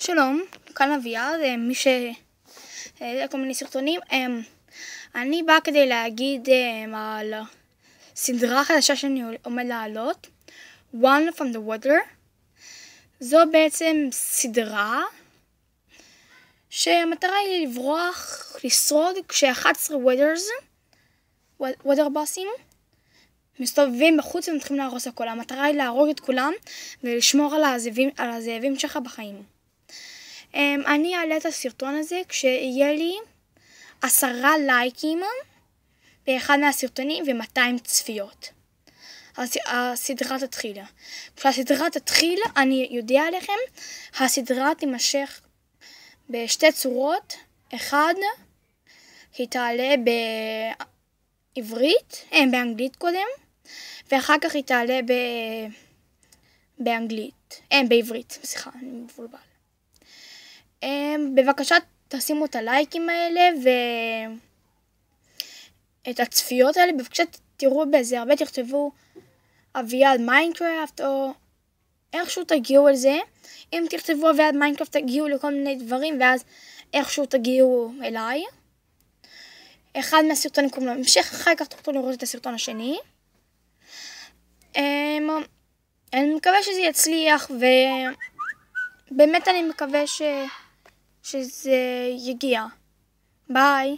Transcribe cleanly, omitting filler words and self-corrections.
שלום, כאן אביעד, מי שהעלה כל מיני סרטונים. אני באה כדי להגיד על סדרה חדשה שאני עומד לעלות, One from the Water. זו בעצם סדרה שהמטרה היא לברוח, לשרוד, כש-11 וודר בוסים מסתובבים בחוץ ומתחילים להרוס הכל. המטרה היא להרוג את כולם ולשמור על הזאבים שלך בחיים. אני אעלה את הסרטון הזה כשיהיה לי 10 לייקים באחד מהסרטונים ו200 צפיות. הסדרה תתחיל. כשהסדרה תתחיל, אני יודע עליכם, הסדרה תימשך בשתי צורות. אחד, היא תעלה באנגלית קודם, ואחר כך היא תעלה בעברית. סליחה, אני מבולבל. בבקשה תשימו את הלייקים האלה ואת הצפיות האלה. בבקשה תראו בזה הרבה, תכתבו אביעד מיינקראפט או איכשהו תגיעו על זה. אם תכתבו אביעד מיינקראפט תגיעו לכל מיני דברים, ואז איכשהו תגיעו אליי. אחד מהסרטונים קוראים להמשך, אחר כך תוכלו לראות את הסרטון השני. אני מקווה שזה יצליח, ובאמת אני מקווה שזה יגיע. ביי.